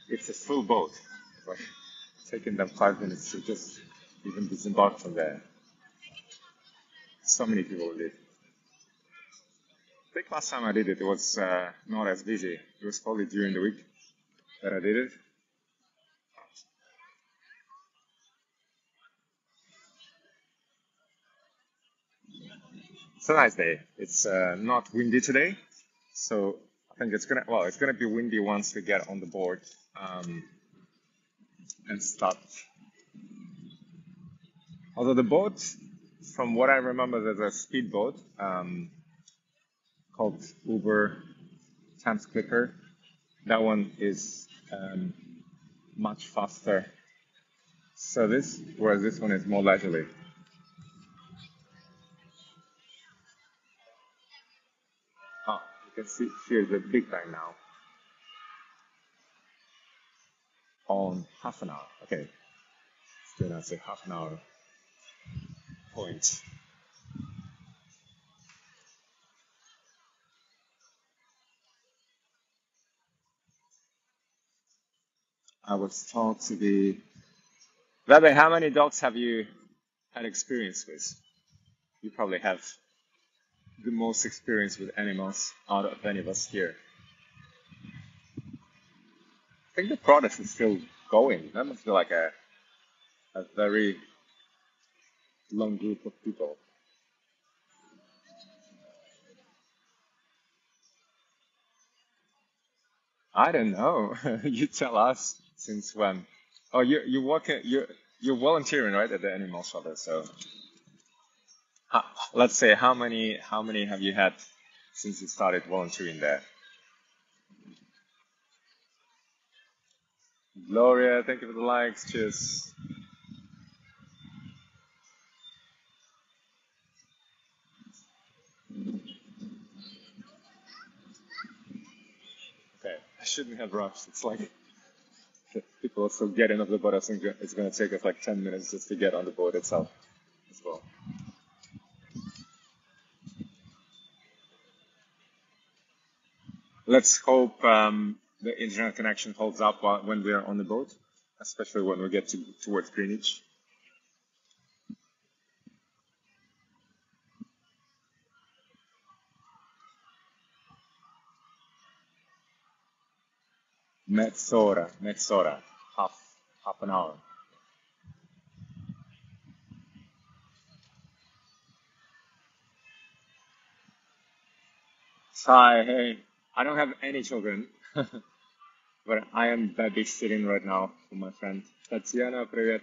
It's a full boat. It's like taking them 5 minutes to just even disembark from there. So many people did. I think last time I did it, it was not as busy. It was probably during the week that I did it. It's a nice day. It's not windy today, so I think it's gonna be windy once we get on the board um, and start. Although the boat, from what I remember, there's a speedboat called Uber Thames Clipper. That one is much faster service, whereas this one is more leisurely. Oh, you can see here's the big bang now on half an hour. Okay, still that's a half an hour point. I was told to be. Bebe, how many dogs have you had experience with? You probably have the most experience with animals out of any of us here. I think the process is still going. That must be like a very long group of people. I don't know. You tell us since when. Oh, you work at you're volunteering right at the animal shelter. So ho- let's say how many have you had since you started volunteering there? Gloria, thank you for the likes. Cheers. Okay, I shouldn't have rushed. It's like people are still getting off the boat. I think it's gonna take us like 10 minutes just to get on the boat itself as well. Let's hope the internet connection holds up when we are on the boat, especially when we get towards Greenwich. Mezz'ora, half an hour. Hi, hey. I don't have any children, but I am babysitting right now for my friend. Tatiana, привет.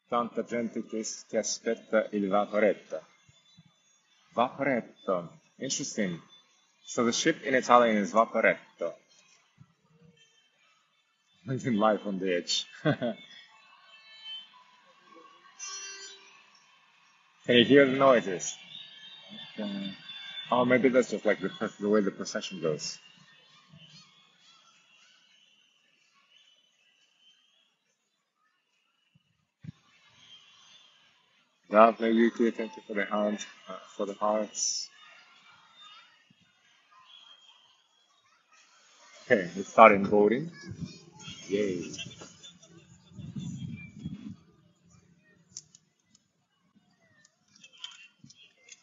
Tanta gente che aspetta il vaporetto. Vaporetto. Interesting. So the ship in Italian is Vaporetto. Living life on the edge. Can you hear the noises? Oh, maybe that's just like the way the procession goes. Lovely, Yuki. Thank you for the hand, for the hearts. Okay, we started voting. Yay.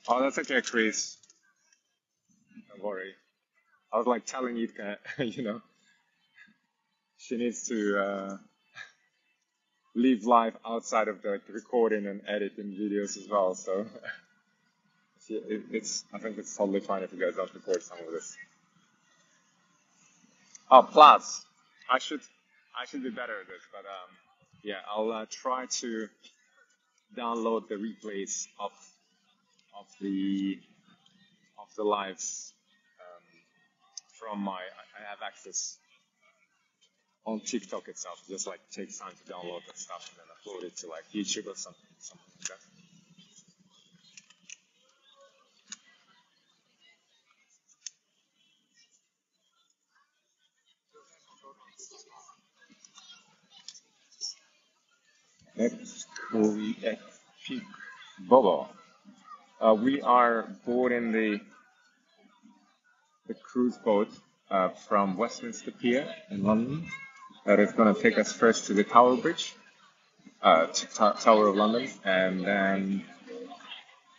Oh, that's okay, Chris. Don't worry. I was like telling you, you know, she needs to live life outside of the recording and editing videos as well. So I think it's totally fine if you guys don't record some of this. Oh, plus, I should, I should be better at this, but yeah, I'll try to download the replays of the of the lives um, from I have access on TikTok itself. Just like takes time to download that stuff and then upload it to like YouTube or something like that. Next, we epic Bobo. We are boarding the the cruise boat from Westminster Pier in London. That is going to take us first to the Tower Bridge, to Tower of London, and then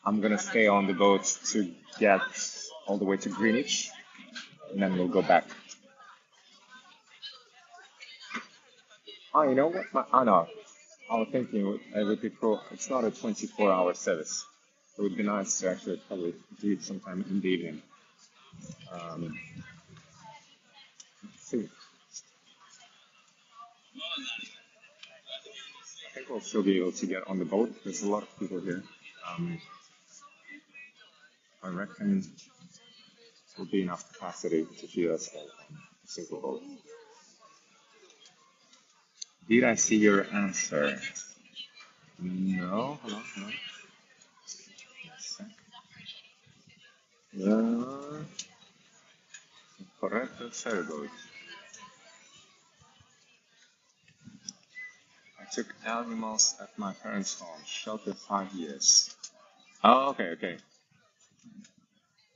I'm going to stay on the boat to get all the way to Greenwich, and then we'll go back. Oh, you know what? Oh no, I was thinking it would be cool. It's not a 24-hour service. It would be nice to actually probably do it sometime in the evening. Um, let's see. I think we'll still be able to get on the boat. There's a lot of people here. Um, I reckon will be enough capacity to feed us all on a single boat. Did I see your answer? No. Hold on, hold on. Correcto sailboat. I took animals at my parents' home. Shelter 5 years. Oh, okay.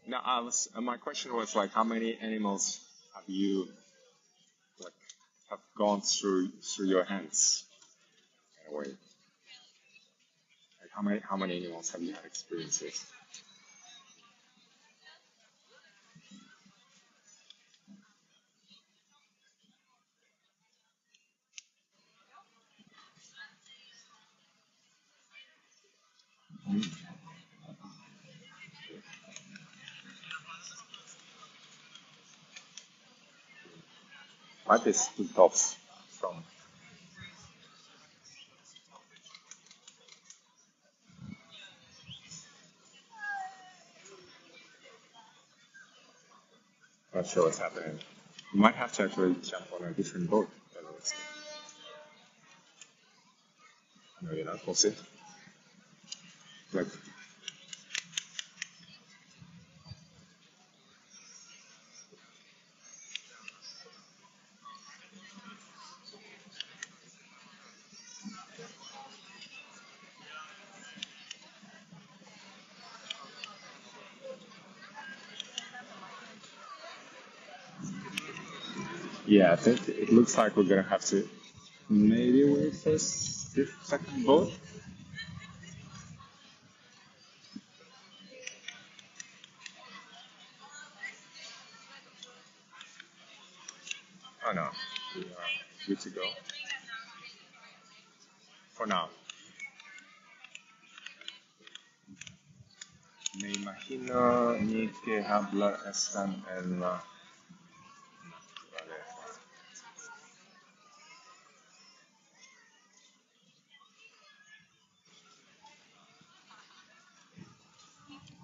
Now, my question was like, how many animals have you like have gone through your hands in a way? Like, how many animals have you had experience with? What is two tops from? Not sure what's happening. You might have to actually jump on a different boat. No, you're not. We'll see. Like, yeah, I think it looks like we're gonna have to maybe wait for this second boat. Oh no, we are good to go for now. Me imagino ni que hablar están en la. Vale.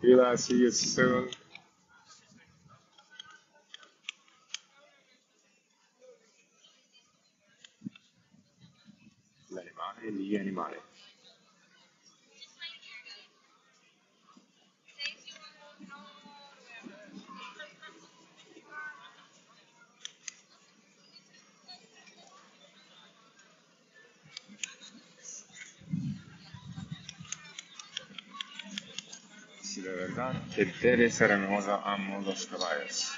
Hila, see you soon. L'animale, gli animali. Sí, de verdad que debe ser hermosa, amo los caballos.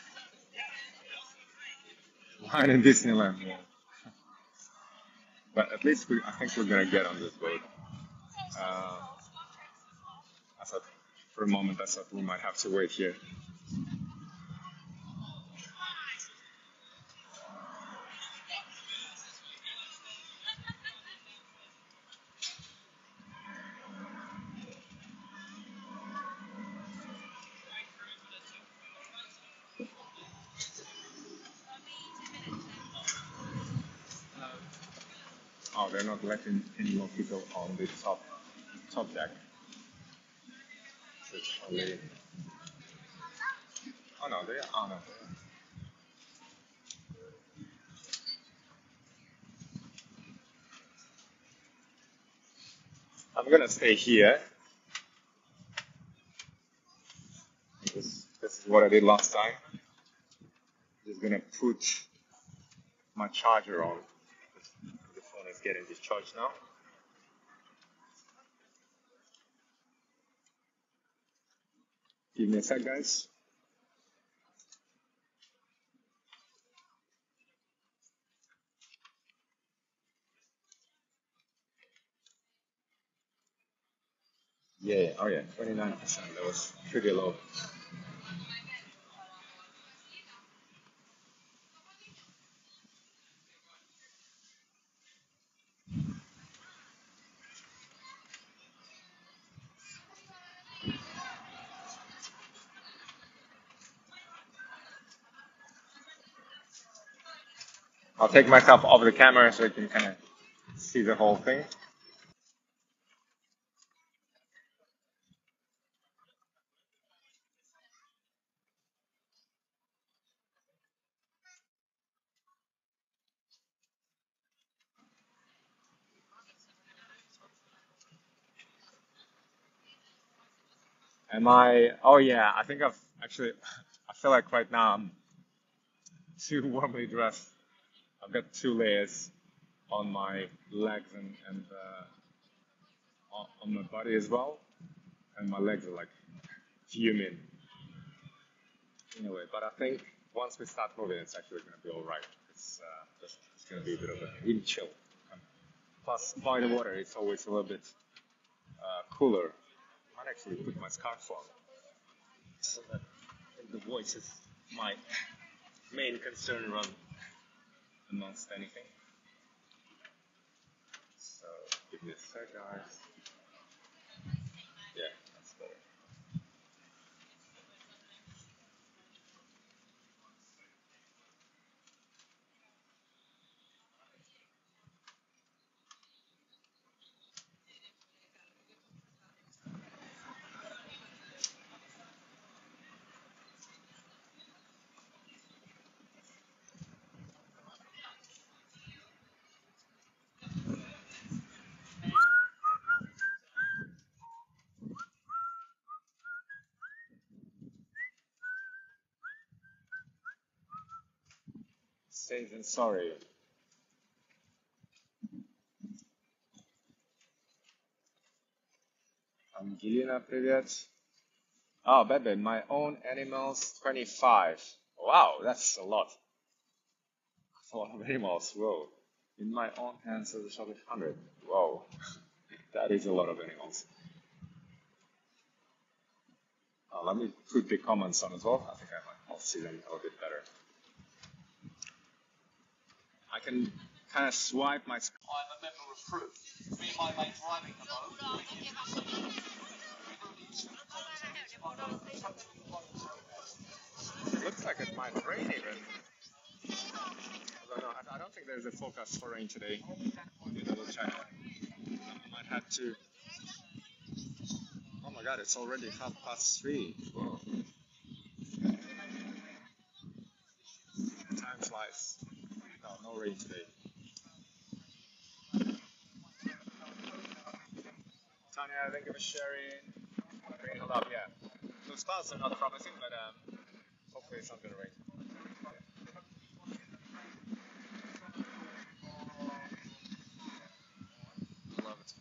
Why in Disneyland? Yeah. But at least I think we're gonna get on this boat. Uh, I thought for a moment I thought we might have to wait here. Oh, they're not letting any more people on the top deck. So it's only. Oh no, they are. Oh no. I'm gonna stay here. This is what I did last time. Just gonna put my charger on. The phone is getting discharged now. Give me a sec, guys. Oh yeah, 29%. That was pretty low. I'll take myself off the camera so you can kind of see the whole thing. Am I? Oh yeah, I think I've actually. I feel like right now I'm too warmly dressed. I've got two layers on my legs and on my body as well, and my legs are like fuming in a way. But I think once we start moving, it's actually going to be all right. It's going to be a bit of a wind chill. Plus, by the water, it's always a little bit cooler. I might actually put my scarf on so that the voice is my main concern rather amongst anything. So give me a sec, guys. Yeah, that's better. Safe and sorry. Ангелина, привет. Oh, baby, my own animals, 25. Wow, that's a lot. That's a lot of animals. Whoa. In my own hands, there's probably 100. Whoa, that is a lot of animals. Let me put the comments on as well. I think I'll see them a little bit better. I can kind of swipe my. I'm a member of crew. Me and my mate driving the boat. It looks like it might rain even. I don't know. I don't think there's a forecast for rain today. Let me double check. I might have to. Oh my God! It's already 3:30. Whoa. Time flies. No, no rain today. Tanya, thank you for sharing. Rain, hold up, yeah. Those clouds are not promising, but hopefully it's not gonna rain. Love it.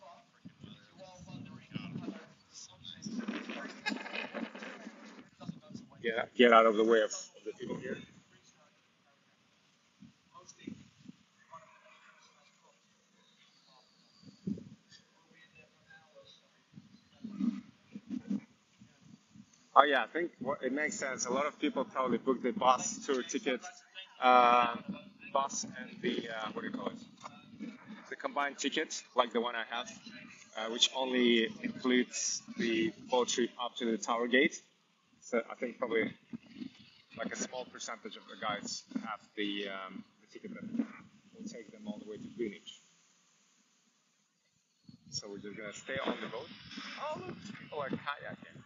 Get out of the way of the people here. Oh yeah, I think it makes sense. A lot of people probably book the bus tour ticket, uh, bus and the what do you call it? The combined ticket, like the one I have, which only includes the boat trip up to the Tower Gate. So I think probably like a small percentage of the guys have the ticket that will take them all the way to Greenwich. So we're just gonna stay on the boat. Oh, look, people are kayaking.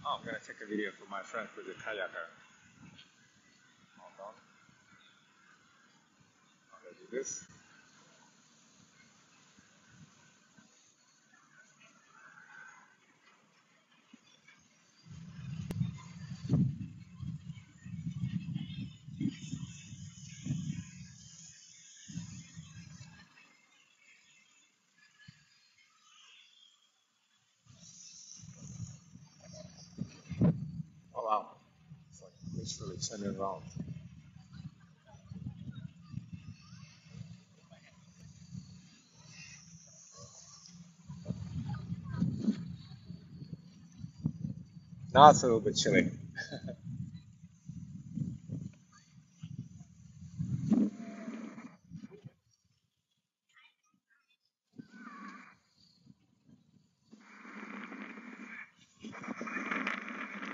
Oh, I'm gonna take a video for my friend who's a kayaker. Hold on, I'm gonna do this. Oh wow, it's like literally turning around. Now it's a little bit chilly.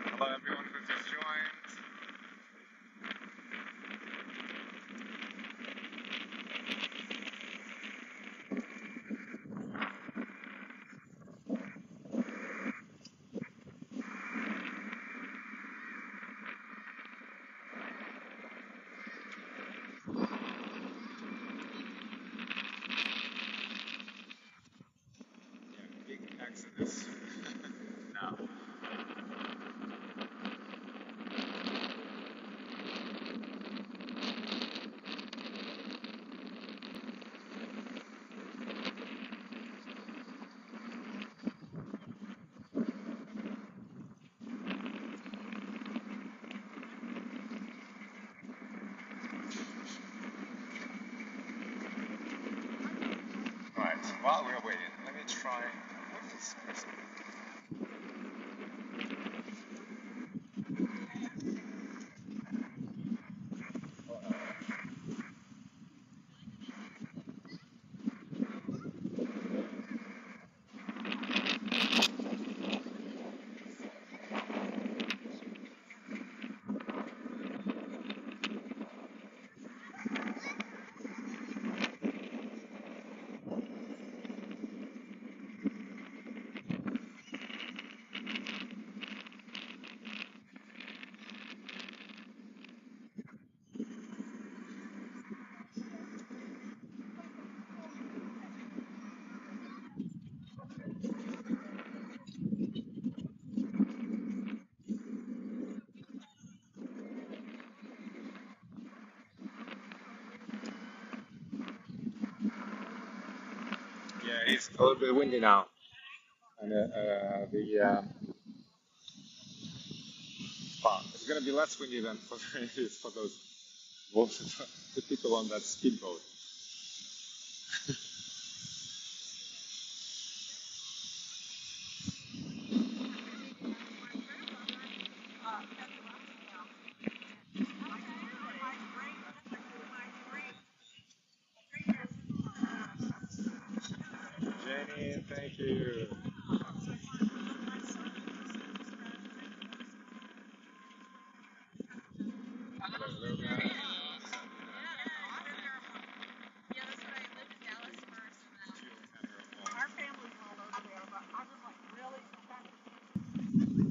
Hello everyone who just joined. Yeah, big exodus now. Right, while we're waiting, let me try. What is this? Yeah, it's a little bit windy now, and well, it's gonna be less windy than for it is for those the people on that speedboat. Jenny, thank you. Hello, guys.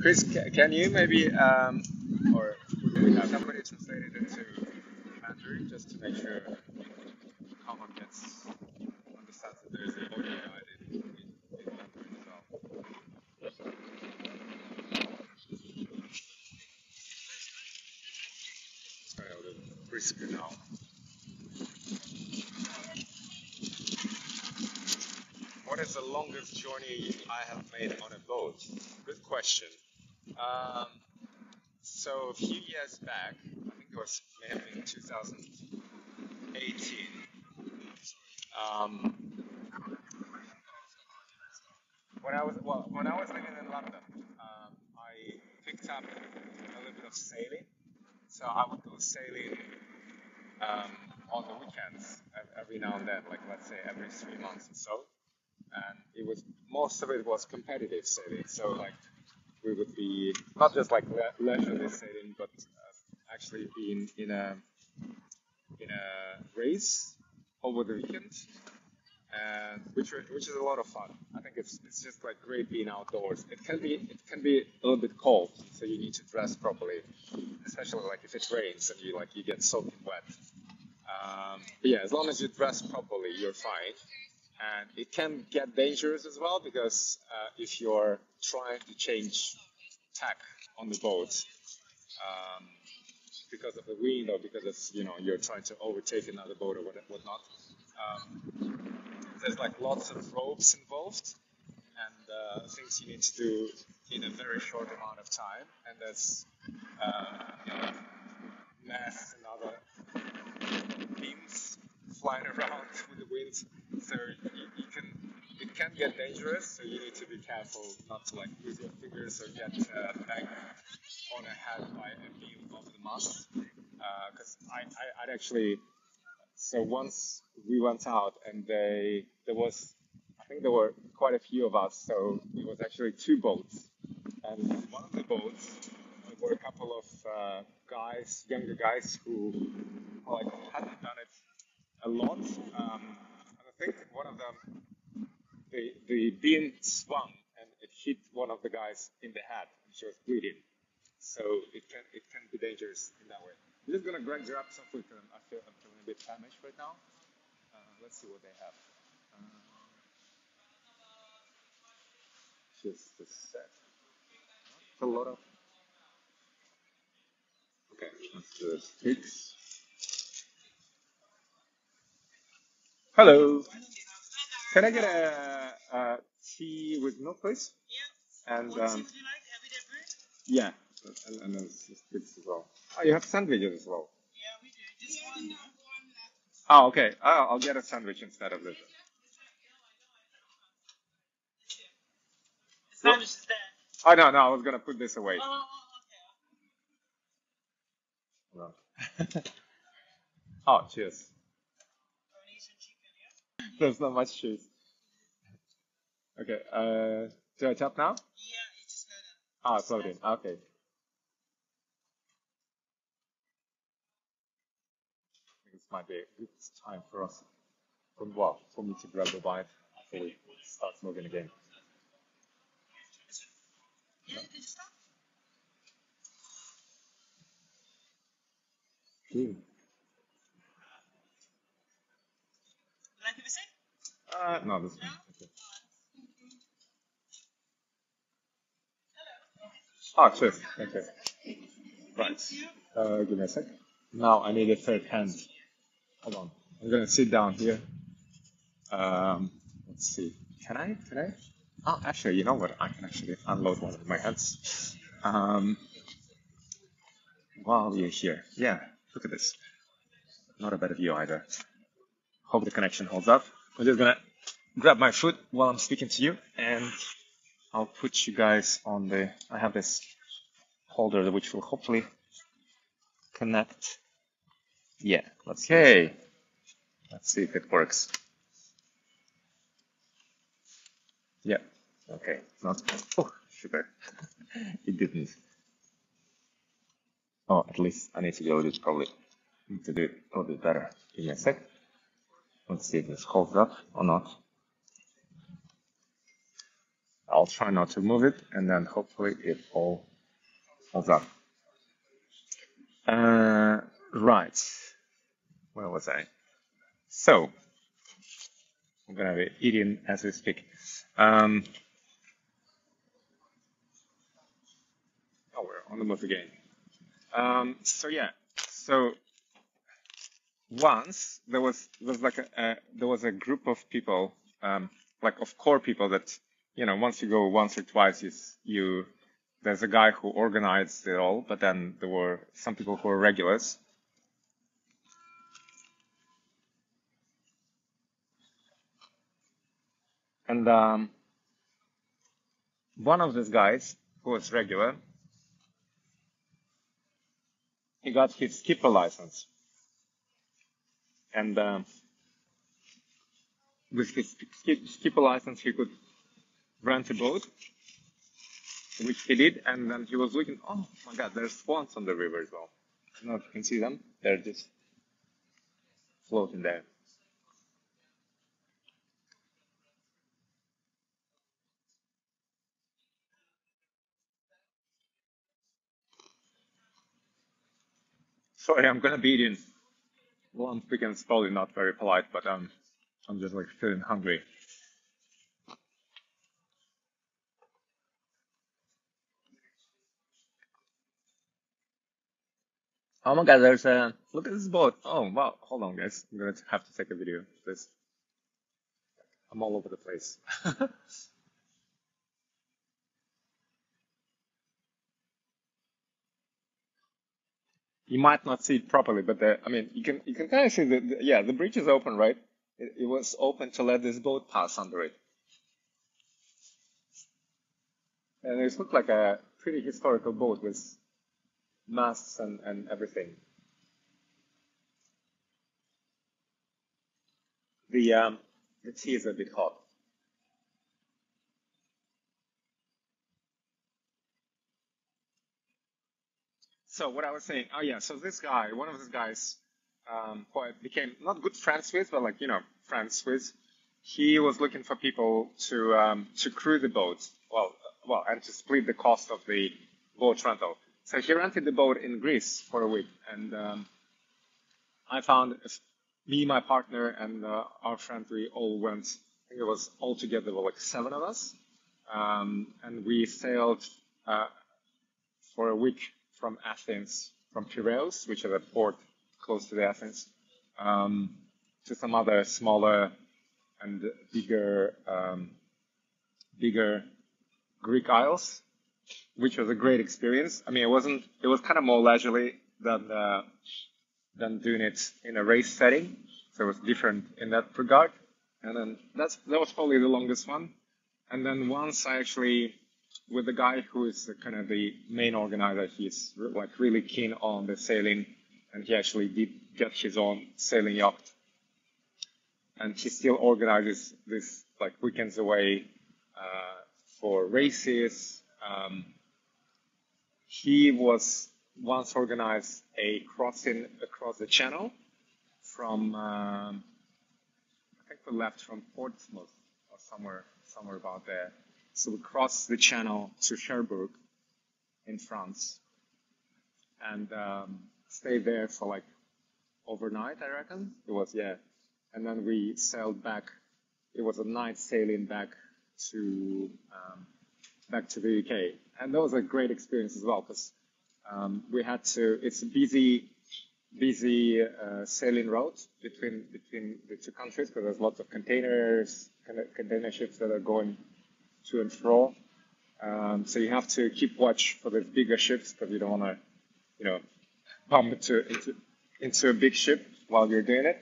Chris, can you maybe, or would we have somebody translate it into Mandarin just to make sure someone gets understands that there's an audio guide in Mandarin as well? It's kind of a little brisker now. What is the longest journey I have made on a boat? Good question. Um, so a few years back, I think it was maybe 2018. Um, when I was living in London, I picked up a little bit of sailing. So I would go sailing um, on the weekends every now and then, like let's say every 3 months or so. And it was most of it was competitive sailing. So like we would be not just like leisurely sailing, but actually being in a race over the weekend, and which is a lot of fun. I think it's just like great being outdoors. It can be a little bit cold, so you need to dress properly, especially like if it rains and you get soaking wet. But yeah, as long as you dress properly, you're fine. And it can get dangerous as well because if you're trying to change tack on the boat um, because of the wind or because of you're trying to overtake another boat or whatnot, there's like lots of ropes involved and things you need to do in a very short amount of time. And there's masts and other beams flying around with the wind, so you can it it can get dangerous, so you need to be careful not to like lose your fingers or get pegged on a head by a beam of the mast. Because I'd actually, so once we went out and there was, I think there were quite a few of us, so it was actually two boats. And one of the boats, there were a couple of guys, younger guys who like hadn't done it a lot. And I think one of them, the beam swung and it hit one of the guys in the head, and she was bleeding. So it can be dangerous in that way. I'm just gonna grab some food because I'm feeling a bit famished right now. Let's see what they have. Just a sec. A lot of. Okay, let's do sticks. Hello. Can I get a tea with milk, please? And yeah, and then sticks as well. Oh, you have sandwiches as well. Oh, okay. I'll get a sandwich instead of this. Sandwich is there. Oh no, I was gonna put this away. No. Oh, cheers. There's not much cheese. Okay. Do I tap now? Ah, it's loading. Okay. I think this might be a good time for us, for me to grab a bite before we start smoking again. Mm. No, this one. Okay. Ah, cheers. Okay. Right. Give me a sec. Now I need a third hand. Hold on. I'm gonna sit down here. Let's see. Can I? Oh, actually, you know what? I can actually unload one of my hands. Um, while you're here. Yeah, look at this. Not a bad view either. Hope the connection holds up. I'm just gonna grab my food while I'm speaking to you, and I'll put you guys on the. I have this holder which will hopefully connect. Yeah, let's see. Okay. Let's see if it works. Yeah. Okay. Not. Oh, sugar. It didn't. Oh, at least I need to go this probably. Need to do it a little bit better. Give me a sec. Let's see if this holds up or not. I'll try not to move it, and then hopefully it all holds up. Right. Where was I? So, I'm gonna be eating as we speak. Oh, we're on the move again. So yeah. So once there was a group of people, like of core people that once you go once or twice, there's a guy who organized it all, but then there were some people who were regulars. And one of these guys who was regular, he got his skipper license, and with his skipper license, he could rent a boat, which he did, and then he was looking. Oh my God, there's swans on the river as well. I don't know if you can see them. They're just floating there. Sorry, I'm gonna be eating. Well, I'm speaking. It's probably not very polite, but I'm just like feeling hungry. Oh my God, there's a look at this boat. Oh wow, hold on, guys. I'm gonna have to take a video of this. I'm all over the place. You might not see it properly, but I mean, you can kind of see yeah, the bridge is open, right? It was open to let this boat pass under it. And it looked like a pretty historical boat with masts and everything. The um, the tea is a bit hot. So what I was saying, oh yeah, so this guy, one of these guys, who I became not good friends with, but like friends with, he was looking for people to crew the boat. And to split the cost of the boat rental. So he rented the boat in Greece for a week, and I found me, my partner, and our friend. We all went. I think it was all together, there were like seven of us, and we sailed uh, for a week from Athens, from Piraeus, which is a port close to the Athens, um, to some other smaller and bigger Greek isles, which was a great experience. I mean, it wasn't. It was kind of more leisurely than doing it in a race setting, so it was different in that regard. And then that was probably the longest one. And then once I actually, with the guy who is kind of the main organizer, he's like really keen on the sailing, and he actually did get his own sailing yacht, and he still organizes this like weekends away for races. He was once organized a crossing across the channel from I think we left from Portsmouth or somewhere about there. So we crossed the channel to Cherbourg in France and stayed there for like overnight, I reckon. It was, yeah. And then we sailed back. It was a night sailing to to the UK, and that was a great experience as well because we had to. It's a busy sailing route between the two countries because there's lots of container ships that are going to and fro. So you have to keep watch for the bigger ships because you don't want to, you know, bump into a big ship while you're doing it.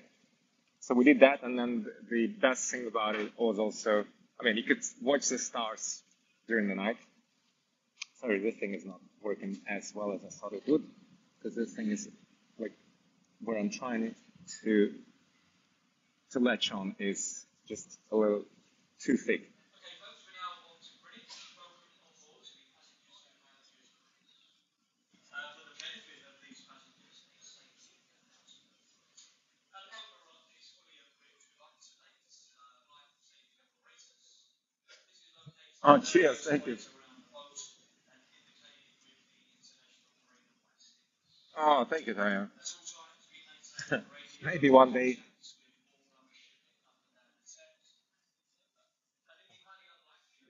So we did that, and then the best thing about it was also, I mean, you could watch the stars during the night. Sorry, this thing is not working as well as I thought it would, because this thing is like where I'm trying to latch on is just a little too thick. Oh, cheers! Thank you. Oh, thank you, Diane. Maybe one day.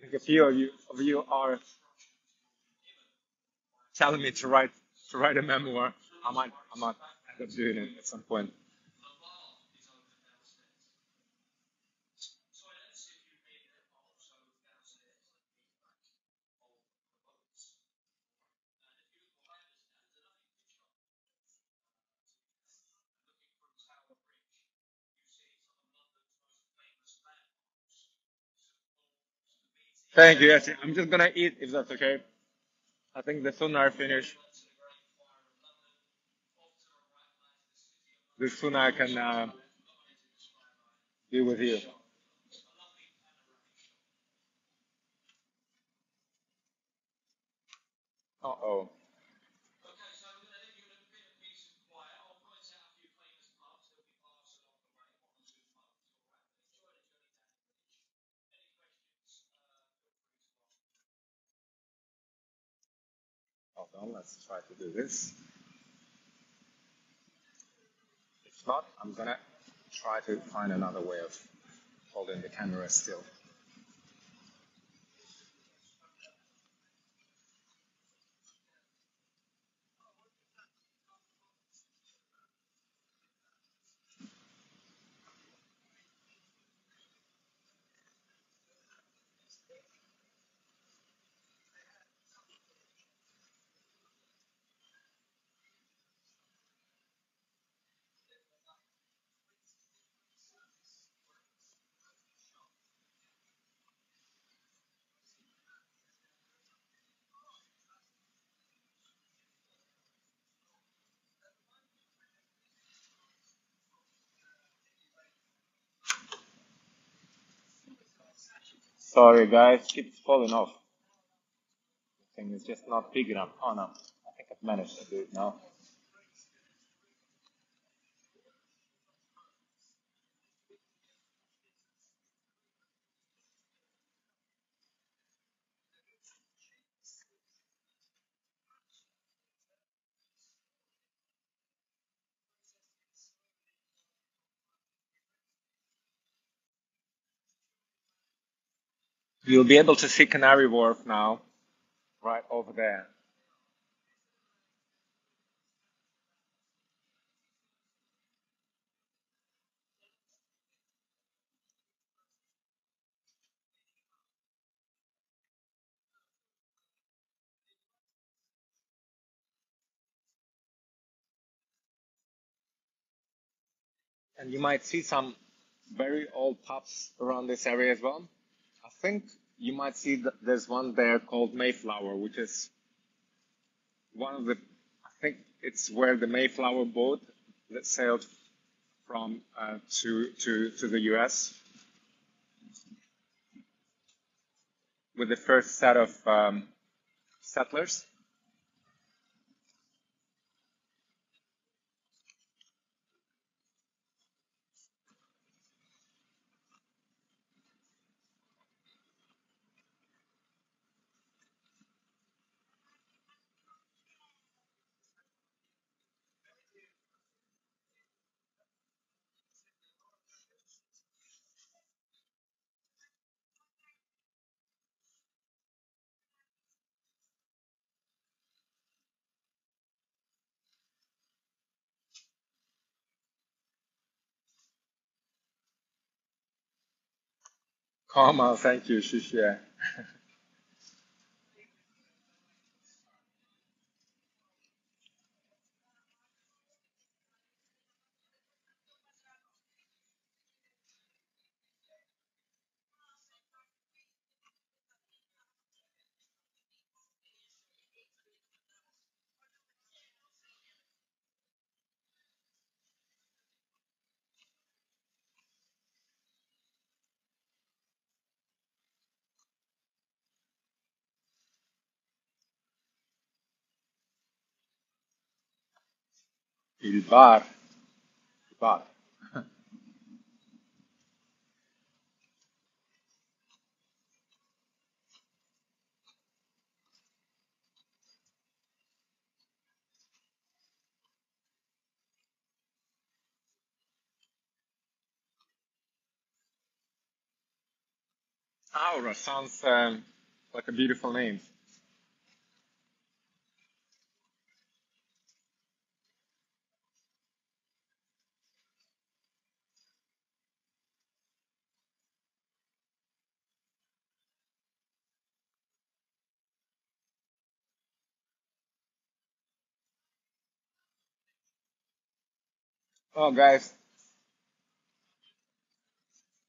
Like a few of you are telling me to write a memoir. I might end up doing it at some point. Thank you. Yes, I'm just gonna eat if that's okay. I think the sooner I finish, the sooner I can be with you. Uh oh. Hold on. Let's try to do this. If not, I'm gonna try to find another way of holding the camera still. Sorry guys, keeps falling off. The thing is just not big enough. Oh no, I think I've managed to do it now. You'll be able to see Canary Wharf now, right over there. And you might see some very old pubs around this area as well. I think you might see that there's one there called Mayflower, which is one of the, I think it's where the Mayflower boat that sailed from to the US with the first set of settlers. Karma, thank you, Shishia. Il bar. Il bar. Aura sounds like a beautiful name. Oh, guys,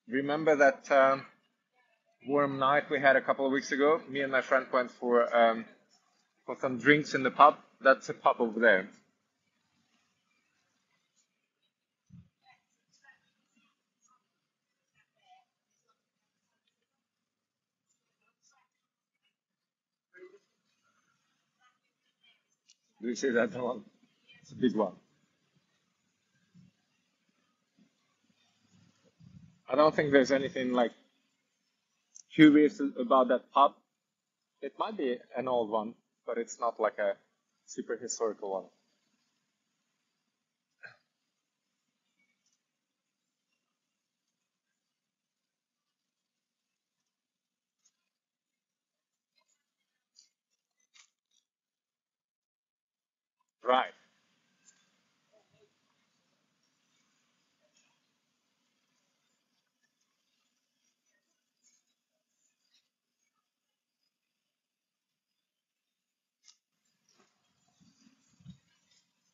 remember that warm night we had a couple of weeks ago? Me and my friend went for some drinks in the pub. That's a pub over there. Do you see that one? It's a big one. I don't think there's anything like curious about that pub. It might be an old one, but it's not like a super historical one. Right.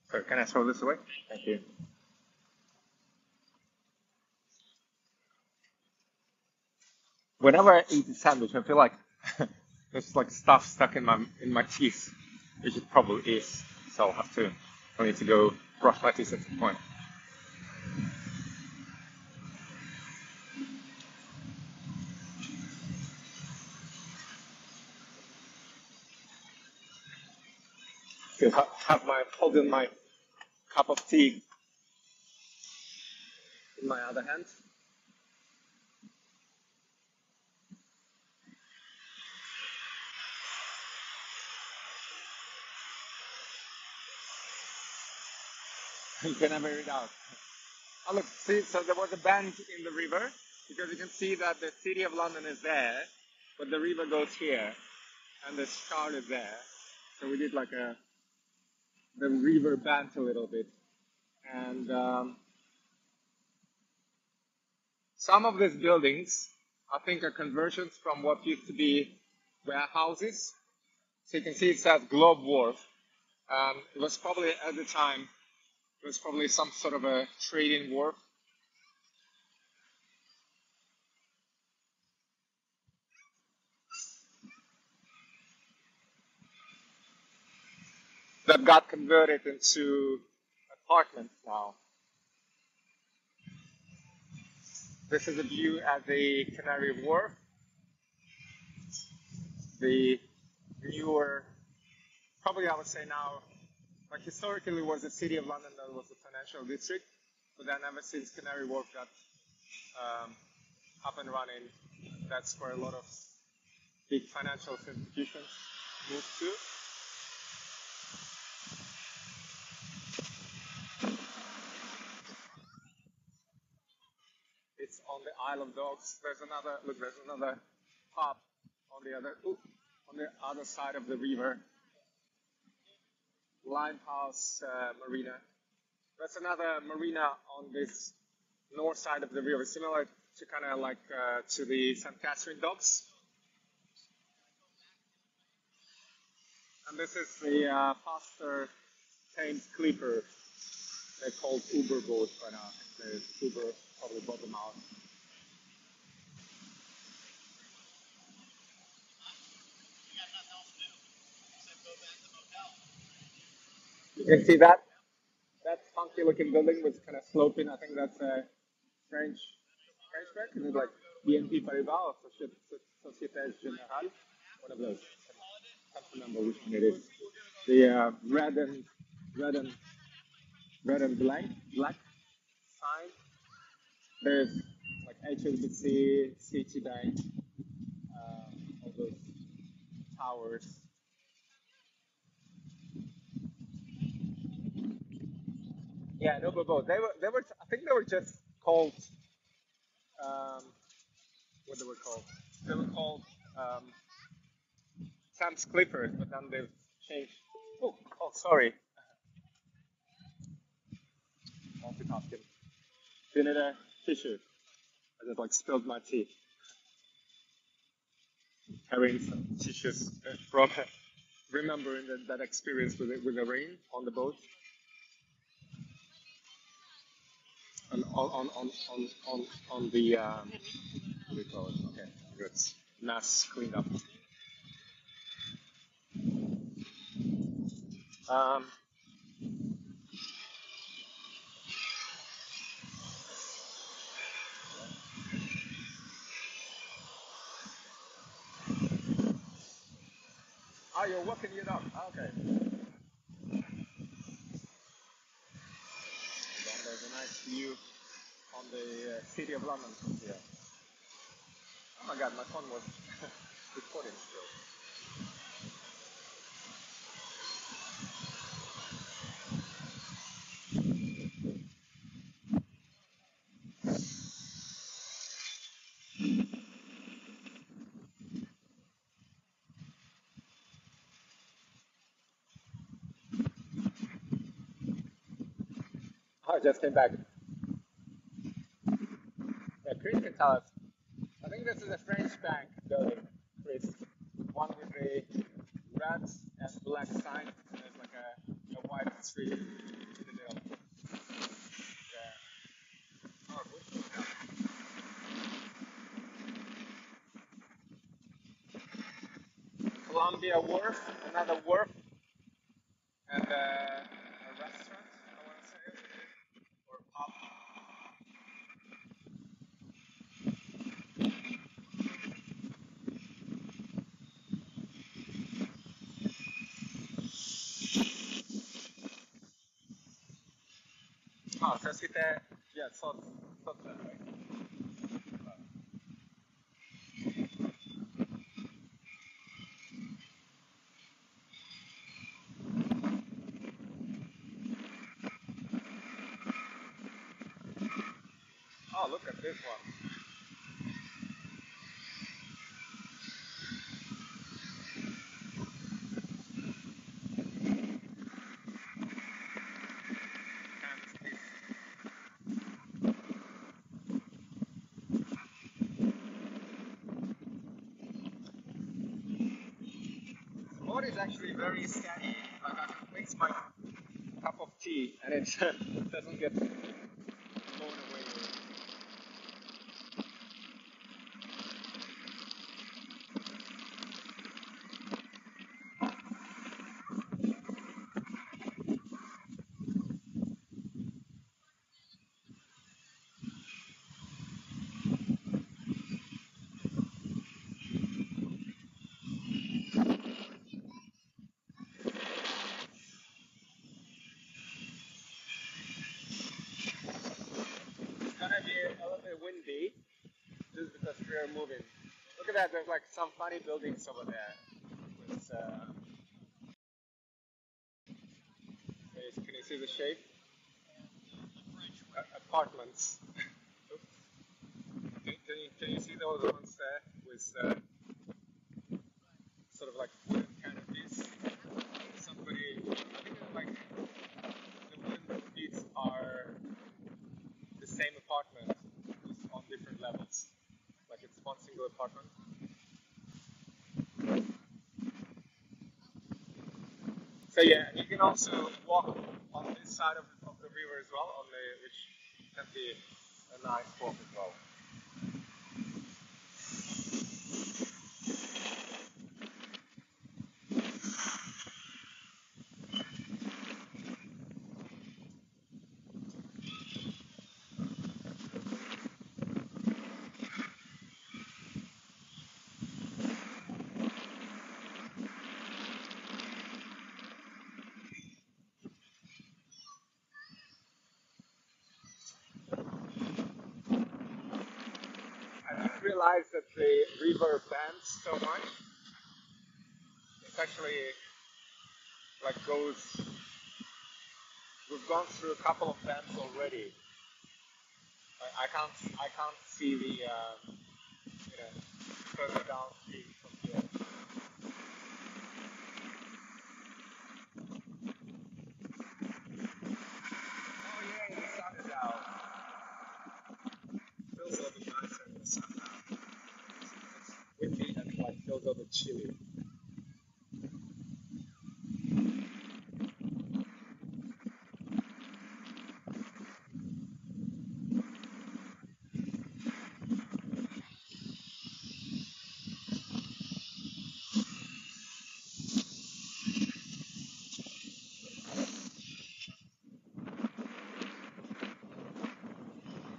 So can I throw this away? Thank you. Whenever I eat a sandwich, I feel like there's like stuff stuck in my teeth, which it probably is. So I need to go brush my teeth at some point. Still have my holding my cup of tea in my other hand. You can never read out. Oh look, see, so there was a bend in the river because you can see that the city of London is there, but the river goes here, and the Shard is there. So we did like the river bent a little bit, and some of these buildings, I think, are conversions from what used to be warehouses. So you can see it says Globe Wharf. It was probably at the time, it was probably some sort of a trading wharf. That got converted into apartments now. This is a view at the Canary Wharf, the newer, probably I would say now, like historically it was the City of London that was the financial district, but then ever since Canary Wharf got up and running, that's where a lot of big financial institutions moved to. It's on the Isle of Dogs. There's another pub on the other side of the river. Limehouse Marina. That's another marina on this north side of the river, similar to kind of like to the St. Catherine Docks. And this is the faster Thames Clipper. They're called Uber boats by now. The Uber probably bought them out. You can see that funky looking building was kind of sloping. I think that's a French bank. Is it like BNP Paribas or Société Générale? One of those. I can't remember which one it is. The red and black sign. There's like HSBC, Citibank, all those towers. Yeah, no, but they were. I think they were just called. What they were called? They were called Thames Clippers, but then they've changed. Oh, sorry. Multitasking. Do you need a tissue? I just like spilled my tea. Carrying some tissues from remembering that experience with the rain on the boat. And on the what do you call it? Okay, good. Mass cleanup. Um, you're walking it up. Okay. Then there's a nice view on the city of London from here. Oh my god, my phone was recording still. I just came back. Yeah, Chris can tell us. I think this is a French bank building, Chris. One with the red and black sign. There's like a white street in the middle. Oh, good. Columbia Wharf, another wharf, and a restaurant, I want to say, or pub. Ah, so siete, yeah, so that, right? Oh, look at this one. Thames. The board is actually very steady. Like I can mix my cup of tea and it doesn't get blown away. It's gonna be a little bit windy just because we are moving. Look at that, there's like some funny buildings over there. With, can you see the shape? Apartments. Can you see those ones there with sort of like wooden canopies? Somebody, I think it's like the wooden feet are the same apartment, just on different levels. Like it's one single apartment. So yeah, you can also walk on this side of the river as well, on the which can be a nice walk as well. I didn't realize that the river bends so much. It's actually like goes. We've gone through a couple of bends already. I can't see the further downstream from here. Oh yeah, the sun is out. Feels a little bit nicer in the sun now. It's windy and it like feels a little bit chilly.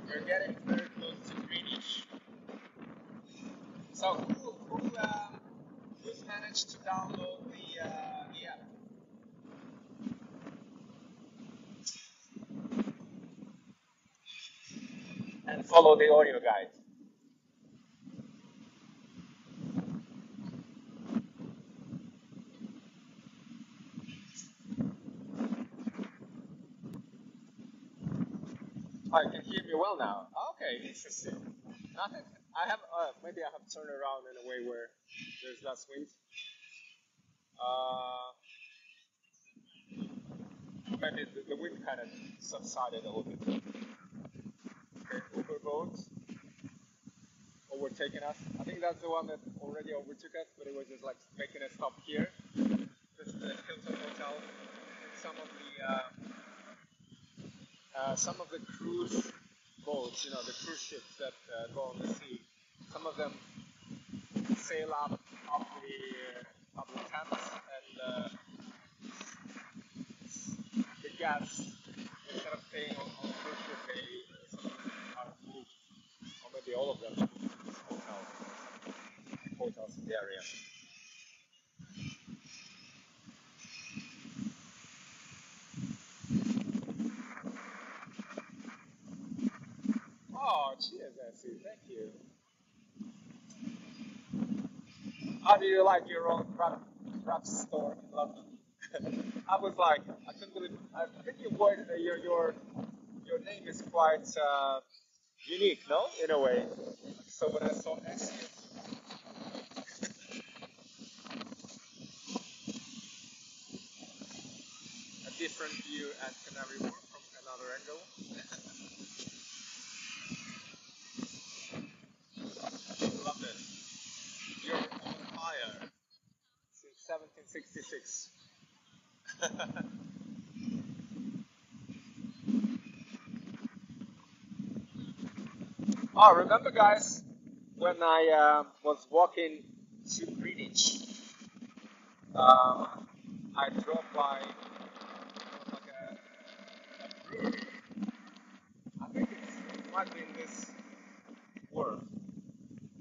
We're getting very close to greenish. So who's managed to download the app and follow the audio guide? Oh, you can hear me well now. Okay, interesting. Nothing. I have maybe I have turned around in a way where there's less wind. Uh, Maybe the wind kind of subsided a little bit. Okay, Uber boat overtaking us. I think that's the one that already overtook us, but it was just like making a stop here. This is the Hilton Hotel. Some of the cruise boats, the cruise ships that go on the sea. Some of them sail up the Thames, and the gas, instead of staying on cruise ship, some of them are moved, or maybe all of them moved to this hotels in the area. too. Thank you. How do you like your own craft store in London? I was like, I couldn't believe. I think your name is quite unique, no? In a way. So when I saw S, a different view at Canary Wharf from another angle. Love it. You're on fire since 1766. Oh, remember, guys, when I was walking to Greenwich, I drove by like a brewery. I think it might be in this wharf.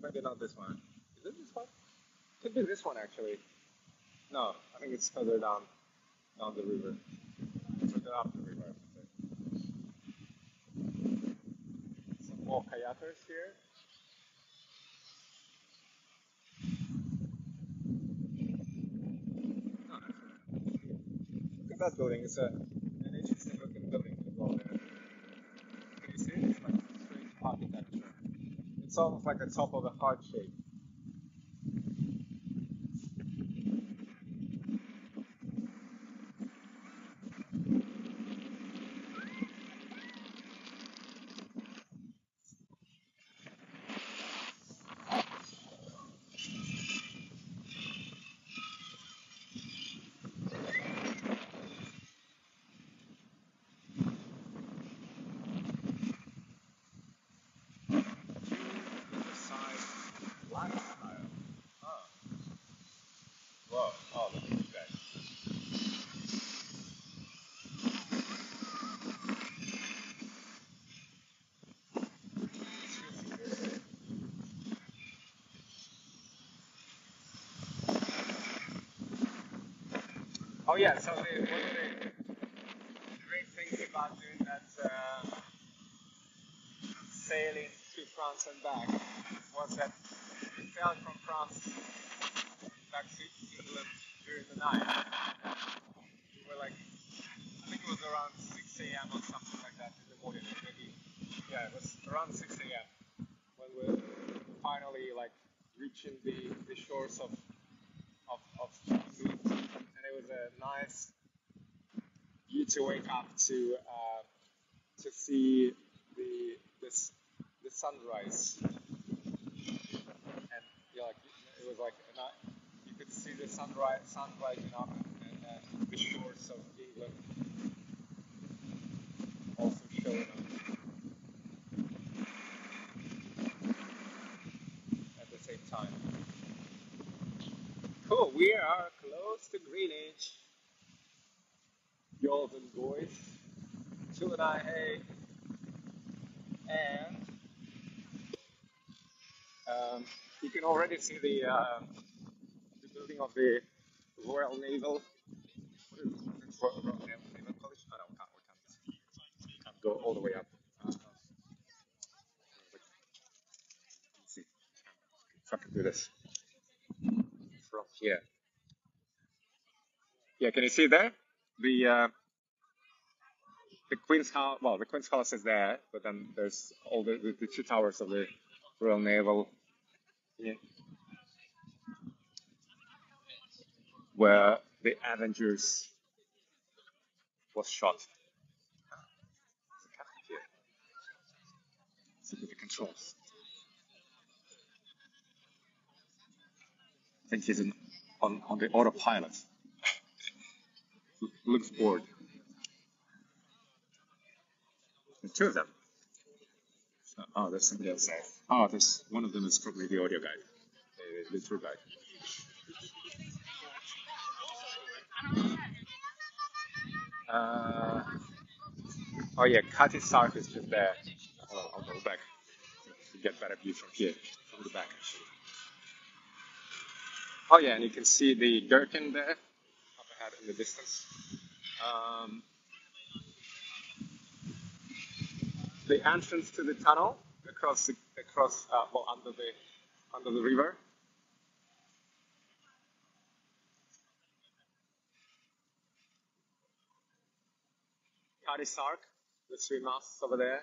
Maybe not this one. Is it this one? Could be this one actually. No, I think it's further down the river. Further up the river, I should say. Some more kayakers here. Oh, look at that building. It's an interesting looking building as well there. Can you see it? It's like strange architecture. It's almost like the top of a heart shape. Riverside lifestyle. Oh, whoa. Oh, look at this guy. Oh yeah, so one of the great things about doing that sailing to France and back was that we sailed from France back to England during the night. We were like, I think it was around 6 a.m. or something like that in the morning, or maybe, yeah, it was around 6 a.m. when we were finally like reaching the shores of England, and it was a nice view to wake up to see the this the sunrise, and yeah, like it was like you could see the sun rising up, and the shores of England also showing up at the same time. Cool, we are close to Greenwich, girls and boys. Two and I, hey, and you can already see the building of the Royal Naval. What is it? Royal Naval College? Oh no, we can't go all the way up. Let's see if I can do this from here. Yeah, can you see there? The Queen's House. Well, the Queen's House is there, but then there's all the two towers of the Royal Naval, yeah, where the Avengers was shot. There's a captain here. See the controls. I think he's on the autopilot. Looks bored. There's two of them. Oh, there's somebody else there. Oh, there's one of them is probably the audio guide, the tour guide. Uh, oh yeah, Cathy Sark is just there. Oh, I'll go back to get better view from here, from the back. Oh yeah, and you can see the Gherkin there up ahead in the distance. Um, the entrance to the tunnel across across, well, under the river. Kari Sark, the three masts over there.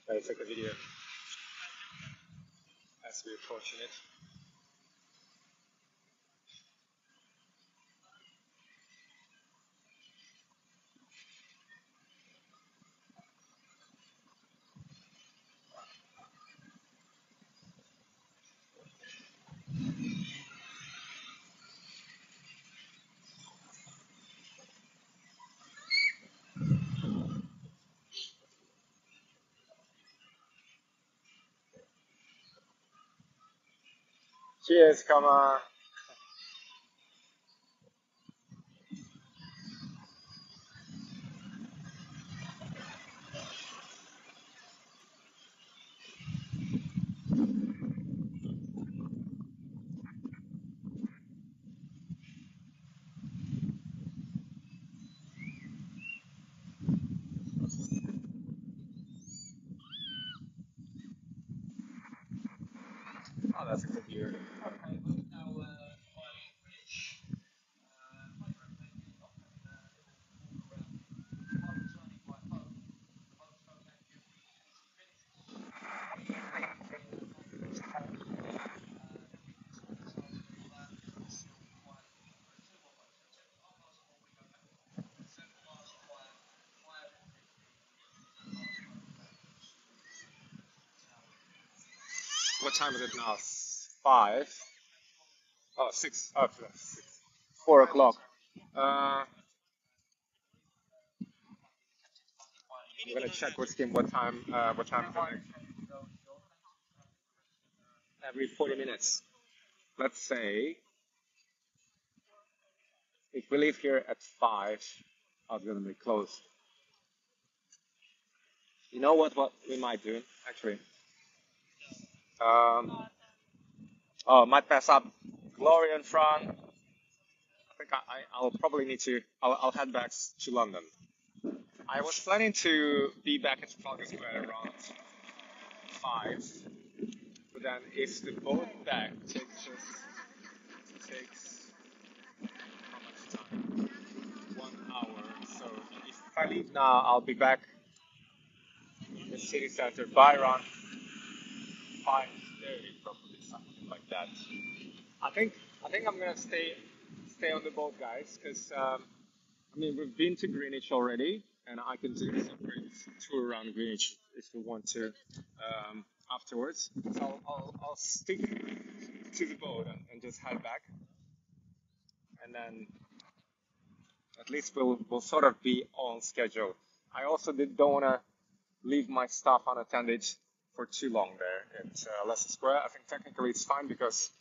I'll take a video as we approach it. Cheers, come on. Oh, that's a good view. What time is it now? 5? Oh, 6. Oh, 6. 4 o'clock. I'm gonna check with him what time is it? Every 40 minutes. Let's say if we leave here at 5, it's gonna be closed. You know what we might do actually? Might pass up Gloria in front. I think I'll probably need to. I'll head back to London. I was planning to be back at Trafalgar Square around 5, but then if the boat back takes how much time? 1 hour. So if I leave now, I'll be back in the city center by around 5:30, probably something like that. I think I'm gonna stay on the boat, guys, because I mean we've been to Greenwich already, and I can do a separate tour around Greenwich if we want to afterwards. So I'll stick to the boat and just head back, and then at least we'll sort of be on schedule. I also don't want to leave my stuff unattended for too long there at Leicester Square. I think technically it's fine because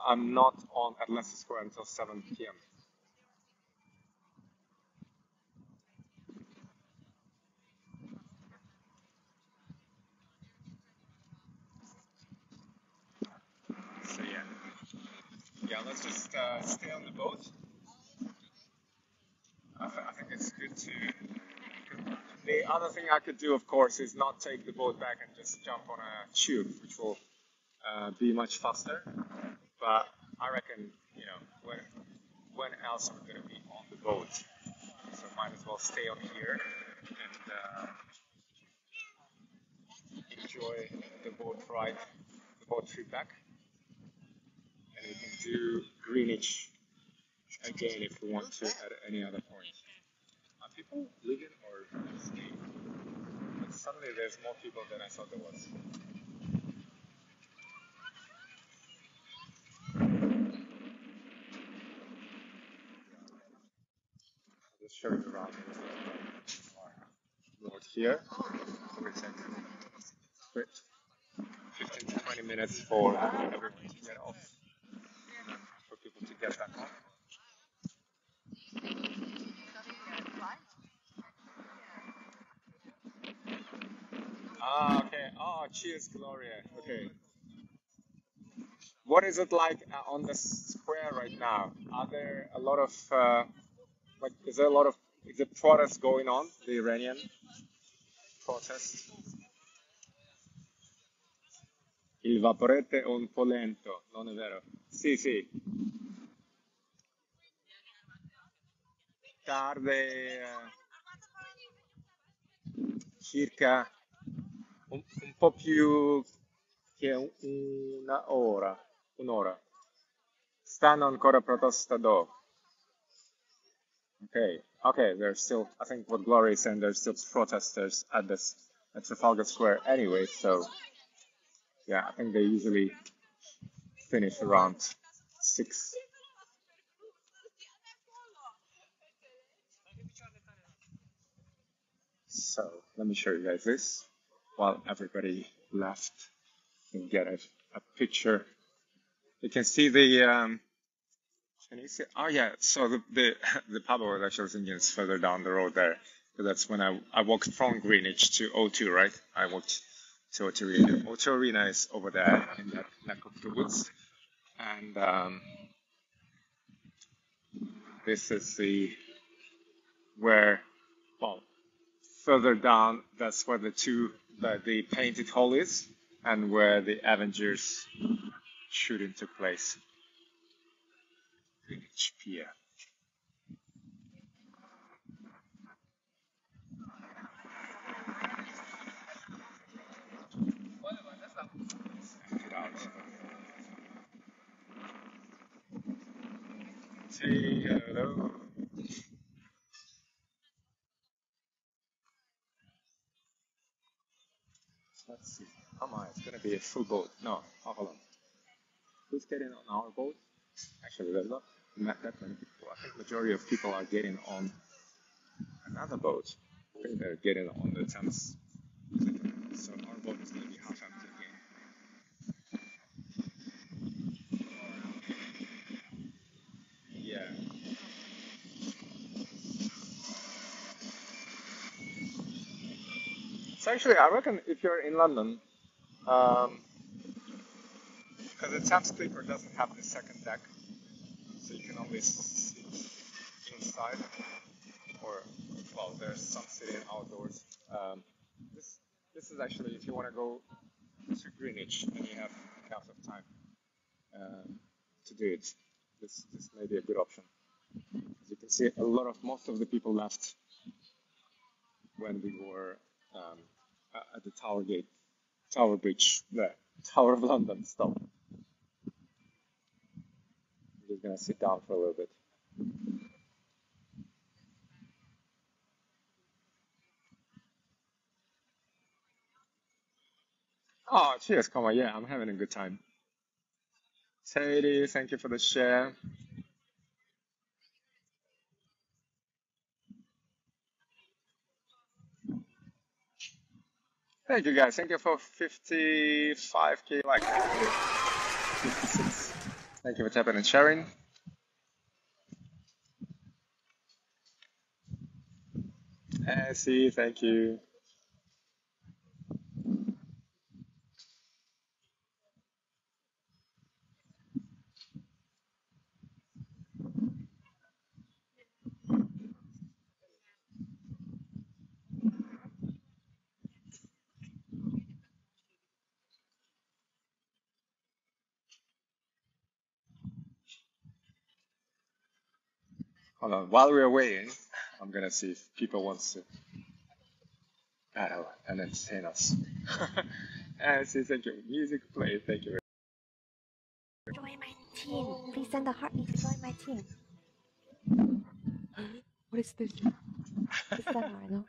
I'm not on at Leicester Square until 7 p.m. So yeah, let's just stay on the boat. I think it's good to. The other thing I could do, of course, is not take the boat back and just jump on a tube, which will be much faster. But I reckon, when else are we going to be on the boat? So might as well stay on here and enjoy the boat ride, the boat trip back, and we can do Greenwich again if we want to at any other point. Are people leaving or staying? But suddenly there's more people than I thought there was. I'll just show you around road here. So we take 15 to 20 minutes for everyone to get off, for people to get back on. Ah, okay. Oh, cheers, Gloria. Okay. What is it like on the square right now? Are there a lot of like? Is there a lot of? Is there protests going on? The Iranian protests? Il vaporete è un po' lento, non è vero? Sì, sì. Tarde circa un po' più che una ora. Un'ora. Stanno ancora protestando. Okay, okay, there's still, I think what Gloria is saying, there's still protesters at this, at Trafalgar Square anyway, so yeah, I think they usually finish around 6. So let me show you guys this while everybody left and get a picture. You can see the, can you see? Oh yeah, so the pub I was actually thinking is further down the road there. So that's when I walked from Greenwich to O2, right? I walked to O2 Arena. O2 Arena is over there in that neck of the woods. And this is where, well, further down, that's where the painted hall is and where the Avengers shooting took place. Greenwich Pier. Say hello. Let's see. Come on, it's gonna be a full boat. No, oh, hold on. Who's getting on our boat? Actually, there's not that many people. I think majority of people are getting on another boat. I think they're getting on the Thames. So our boat is gonna be half empty again. Yeah. So actually, I reckon if you're in London, um, because the Thames Clipper doesn't have the second deck, so you can only sit inside, or well, there's some sitting outdoors. Um, this this is actually if you want to go to Greenwich and you have enough of time to do it. This may be a good option. As you can see, most of the people left when we were at the Tower Bridge, the Tower of London stop. I'm just gonna sit down for a little bit. Oh, cheers, come on, yeah, I'm having a good time. Sadie, thank you for the share. Thank you guys. Thank you for 55k like. 56. Thank you for tapping and sharing. See, thank you. Hold on. While we're waiting, I'm gonna see if people wants to battle and entertain us. See, thank you. Music play. Thank you. Join my team. Please send a heart to join my team. What is this? It's seminar, no?